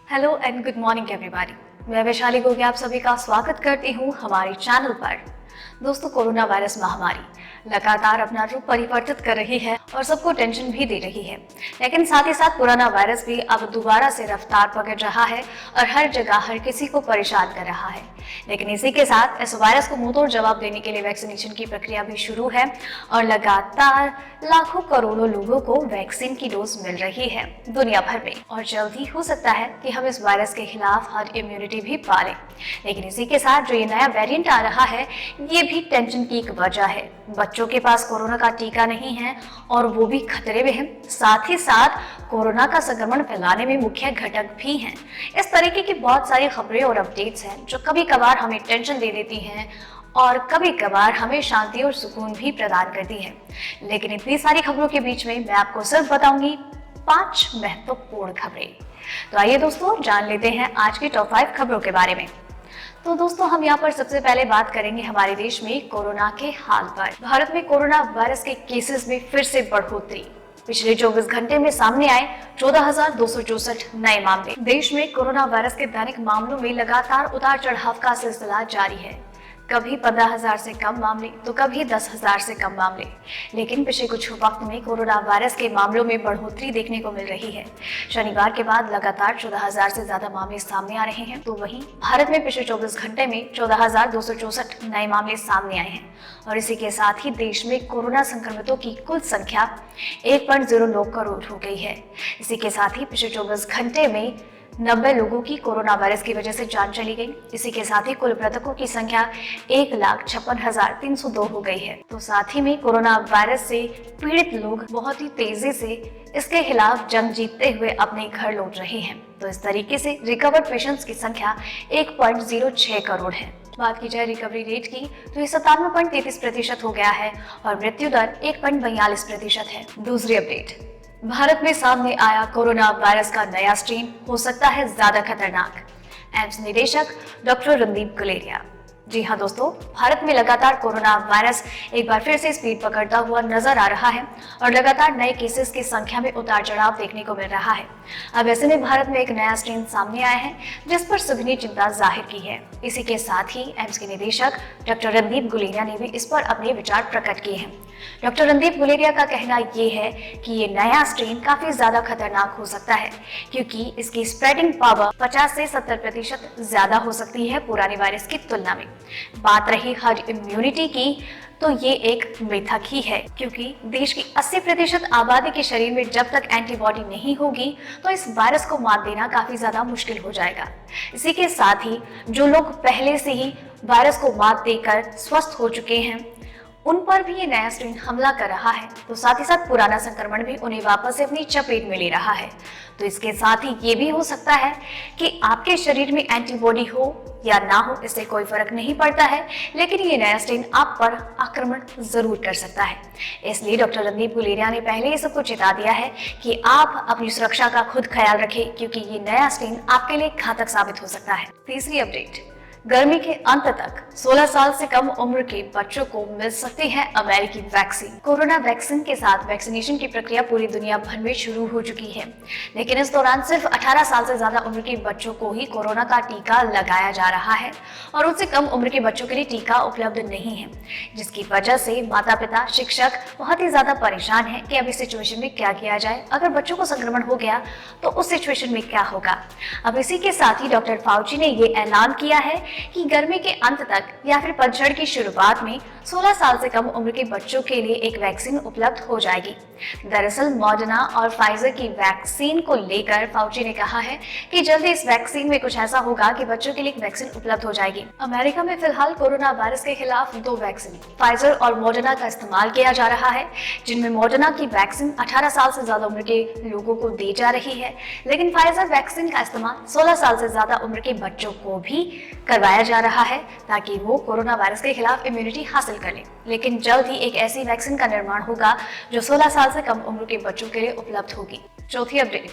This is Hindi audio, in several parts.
Hello and good morning everybody. मैं वैशाली गोगी आप सभी का स्वागत करती हूँ हमारे चैनल पर। दोस्तों, कोरोना वायरस महामारी लगातार अपना रूप परिवर्तित कर रही है और सबको टेंशन भी दे रही है, लेकिन साथ ही साथ कोरोना वायरस भी अब दोबारा से रफ्तार पकड़ रहा है और हर जगह हर किसी को परेशान कर रहा है। लेकिन इसी के साथ इस वायरस को मुंहतोड़ जवाब देने के लिए वैक्सीनेशन की प्रक्रिया भी शुरू है और लगातार लाखों करोड़ों लोगों को वैक्सीन की डोज मिल रही है दुनिया भर में। और जल्द ही हो सकता है कि हम इस वायरस के खिलाफ हर्ड इम्यूनिटी भी पा लें। लेकिन इसी के साथ जो ये नया वेरिएंट आ रहा है, ये भी टेंशन की एक वजह है। बच्चों के पास कोरोना का टीका नहीं है और वो भी खतरे में है। साथ ही साथ कोरोना का संक्रमण फैलाने में मुख्य घटक भी हैं। इस तरीके की बहुत सारी खबरें और अपडेट्स हैं जो कभी कभार हमें टेंशन दे देती हैं और कभी कभार हमें शांति और सुकून भी प्रदान करती है। लेकिन इतनी सारी खबरों के बीच में मैं आपको सिर्फ बताऊंगी 5 महत्वपूर्ण खबरें। तो आइए दोस्तों, जान लेते हैं आज की टॉप 5 खबरों के बारे में। तो दोस्तों, हम यहाँ पर सबसे पहले बात करेंगे हमारे देश में कोरोना के हाल पर। भारत में कोरोना वायरस के केसेस में फिर से बढ़ोतरी। पिछले 24 घंटे में सामने आए 14,264 नए मामले। देश में कोरोना वायरस के दैनिक मामलों में लगातार उतार चढ़ाव का सिलसिला जारी है। कभी 15,000 से कम मामले तो कभी 10,000 से कम मामले। लेकिन पिछले कुछ वक्त में कोरोना वायरस के मामलों में बढ़ोतरी देखने को मिल रही है। शनिवार के बाद लगातार 14,000 से ज्यादा मामले सामने आ रहे हैं। तो वहीं भारत में पिछले 24 घंटे में 14,264 नए मामले सामने आए हैं और इसी के साथ ही देश में कोरोना संक्रमितों की कुल संख्या 1.09 करोड़ हो गई है। इसी के साथ ही पिछले 24 घंटे में 90 लोगों की कोरोना वायरस की वजह से जान चली गई। इसी के साथ ही कुल मृतकों की संख्या 1,56,302 हो गई है। तो साथ ही में कोरोना वायरस से पीड़ित लोग बहुत ही तेजी से इसके खिलाफ जंग जीतते हुए अपने घर लौट रहे हैं। तो इस तरीके से रिकवर्ड पेशेंट्स की संख्या 1.06 करोड़ है। बात की जाए रिकवरी रेट की तो ये 97.33% हो गया है और मृत्यु दर 1.42% है। दूसरी अपडेट, भारत में सामने आया कोरोना वायरस का नया स्ट्रेन हो सकता है ज्यादा खतरनाक। एम्स निदेशक डॉक्टर रणदीप गुलेरिया। जी हाँ दोस्तों, भारत में लगातार कोरोना वायरस एक बार फिर से स्पीड पकड़ता हुआ नजर आ रहा है और लगातार नए केसेस की संख्या में उतार चढ़ाव देखने को मिल रहा है। अब ऐसे में भारत में एक नया स्ट्रेन सामने आया है जिस पर सभी ने चिंता जाहिर की है। इसी के साथ ही एम्स के निदेशक डॉक्टर रणदीप गुलेरिया ने भी इस पर अपने विचार प्रकट किए हैं। डॉक्टर रणदीप गुलेरिया का कहना ये है कि ये नया स्ट्रेन काफी ज्यादा खतरनाक हो सकता है क्योंकि इसकी स्प्रेडिंग पावर 50 से 70% ज्यादा हो सकती है पुराने वायरस की तुलना में। बात रही हर्ड इम्यूनिटी की तो ये एक मिथक ही है क्योंकि देश की 80% आबादी के शरीर में जब तक एंटीबॉडी नहीं होगी तो इस वायरस को मात देना काफी ज्यादा मुश्किल हो जाएगा। इसी के साथ ही जो लोग पहले से ही वायरस को मात देकर स्वस्थ हो चुके हैं उन पर भी ये नया स्ट्रेन हमला कर रहा है। तो साथ ही साथ पुराना संक्रमण भी उन्हें वापस से अपनी चपेट में ले रहा है। तो इसके साथ ही ये भी हो सकता है कि आपके शरीर में एंटीबॉडी हो या ना हो, इससे कोई फर्क नहीं पड़ता है, लेकिन ये नया स्ट्रेन आप पर आक्रमण जरूर कर सकता है। इसलिए डॉक्टर रणदीप गुलेरिया ने पहले ही सबको चेता दिया है कि आप अपनी सुरक्षा का खुद ख्याल रखें क्योंकि ये नया स्ट्रेन आपके लिए घातक साबित हो सकता है। तीसरी अपडेट, गर्मी के अंत तक 16 साल से कम उम्र के बच्चों को मिल सकती है अमेरिकी वैक्सीन। कोरोना वैक्सीन के साथ वैक्सीनेशन की प्रक्रिया पूरी दुनिया भर में शुरू हो चुकी है, लेकिन इस दौरान सिर्फ 18 साल से ज्यादा उम्र के बच्चों को ही कोरोना का टीका लगाया जा रहा है और उससे कम उम्र के बच्चों के लिए टीका उपलब्ध नहीं है, जिसकी वजह से माता पिता शिक्षक बहुत ही ज्यादा परेशान है कि अब इस सिचुएशन में क्या किया जाए। अगर बच्चों को संक्रमण हो गया तो उस सिचुएशन में क्या होगा। अब इसी के साथ ही डॉक्टर फाउची ने ये ऐलान किया है कि गर्मी के अंत तक या फिर पतझड़ की शुरुआत में 16 साल से कम उम्र के बच्चों के लिए एक वैक्सीन उपलब्ध हो जाएगी। दरअसल मॉडर्ना और फाइजर की वैक्सीन को लेकर फाउची ने कहा है कि जल्दी इस वैक्सीन में कुछ ऐसा होगा कि बच्चों के लिए एक वैक्सीन उपलब्ध हो जाएगी। अमेरिका में फिलहाल कोरोना वायरस के खिलाफ 2 वैक्सीन फाइजर और मॉडर्ना का इस्तेमाल किया जा रहा है, जिनमें मॉडर्ना की वैक्सीन 18 साल से ज्यादा उम्र के लोगों को दी जा रही है, लेकिन फाइजर वैक्सीन का इस्तेमाल 16 साल से ज्यादा उम्र के बच्चों को भी करवाया जा रहा है ताकि वो कोरोना वायरस के खिलाफ इम्यूनिटी हासिल कर ले। लेकिन जल्द ही एक ऐसी वैक्सीन का निर्माण होगा जो 16 साल से कम उम्र के बच्चों के लिए उपलब्ध होगी। चौथी अपडेट,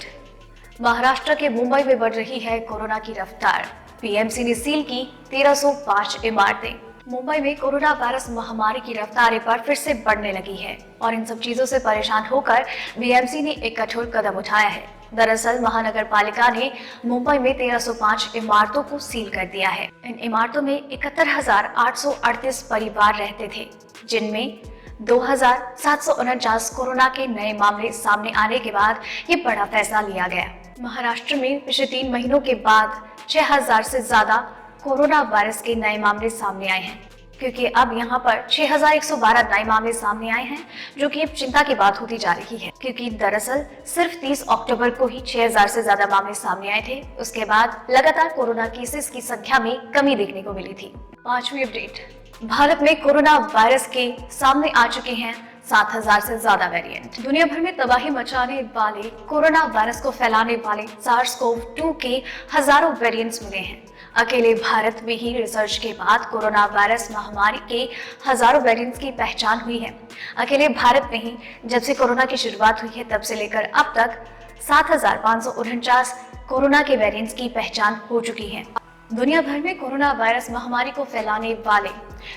महाराष्ट्र के मुंबई में बढ़ रही है कोरोना की रफ्तार। पीएमसी ने सील की 1305 इमारतें। मुंबई में कोरोना वायरस महामारी की रफ्तार एक बार फिर से बढ़ने लगी है और इन सब चीजों से परेशान होकर बीएमसी ने एक कठोर कदम उठाया है। दरअसल महानगर पालिका ने मुंबई में 1305 इमारतों को सील कर दिया है। इन इमारतों में 71,838 परिवार रहते थे, जिनमें 2,749 कोरोना के नए मामले सामने आने के बाद ये बड़ा फैसला लिया गया। महाराष्ट्र में पिछले 3 महीनों के बाद 6,000 से ज्यादा कोरोना वायरस के नए मामले सामने आए हैं, क्योंकि अब यहाँ पर 6,112 नए मामले सामने आए हैं, जो कि अब चिंता की बात होती जा रही है, क्योंकि दरअसल सिर्फ 30 अक्टूबर को ही 6,000 से ज्यादा मामले सामने आए थे। उसके बाद लगातार कोरोना केसेस की संख्या में कमी देखने को मिली थी। 5वीं अपडेट, भारत में कोरोना वायरस के सामने आ चुके हैं 7,000 से ज्यादा वेरिएंट। दुनिया भर में तबाही मचाने वाले कोरोना वायरस को फैलाने वाले SARS-CoV-2 के हजारों वेरिएंट्स मिले हैं। अकेले भारत में ही रिसर्च के बाद कोरोना वायरस महामारी के हजारों वेरिएंट्स की पहचान हुई है। अकेले भारत में ही जब से कोरोना की शुरुआत हुई है तब से लेकर अब तक 7,549 कोरोना के वेरिएंट्स की पहचान हो चुकी है। दुनिया भर में कोरोना वायरस महामारी को फैलाने वाले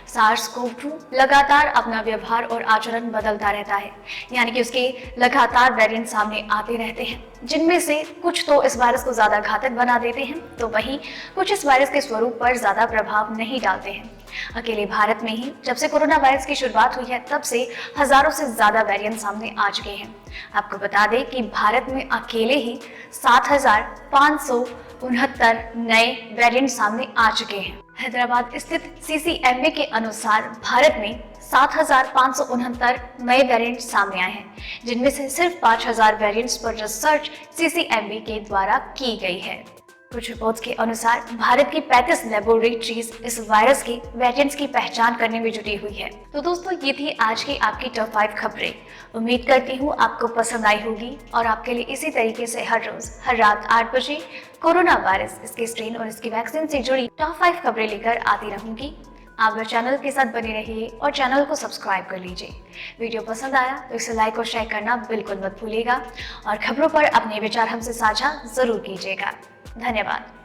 SARS-CoV-2 लगातार अपना व्यवहार और आचरण बदलता रहता है, यानी कि उसके लगातार वेरिएंट सामने आते रहते हैं, जिनमें से कुछ तो इस वायरस को ज्यादा घातक बना देते हैं, तो वहीं कुछ इस वायरस के स्वरूप पर ज्यादा प्रभाव नहीं डालते हैं। अकेले भारत में ही जब से कोरोना वायरस की शुरुआत हुई है तब से हजारों से ज्यादा वेरिएंट सामने आ चुके हैं। आपको बता दें कि भारत में अकेले ही 7,569 नए वेरिएंट सामने आ चुके हैं। हैदराबाद स्थित CCMB के अनुसार भारत में 7,569 नए वेरिएंट सामने आए हैं, जिनमें से सिर्फ 5,000 वेरिएंट्स पर रिसर्च CCMB के द्वारा की गई है। कुछ रिपोर्ट्स के अनुसार भारत की 35 लेबोरेटरीज इस वायरस के वेरिएंट्स की पहचान करने में जुटी हुई है। तो दोस्तों, ये थी आज की आपकी टॉप 5 खबरें। उम्मीद करती हूँ आपको पसंद आई होगी और आपके लिए इसी तरीके से हर रोज हर रात 8 बजे कोरोना वायरस, इसके स्ट्रेन और इसकी वैक्सीन से जुड़ी टॉप 5 खबरें लेकर आती रहूंगी। आप लोग चैनल के साथ बने रहिए और चैनल को सब्सक्राइब कर लीजिए। वीडियो पसंद आया तो इसे लाइक और शेयर करना बिल्कुल मत भूलिएगा और खबरों पर अपने विचार हमसे साझा जरूर कीजिएगा। धन्यवाद।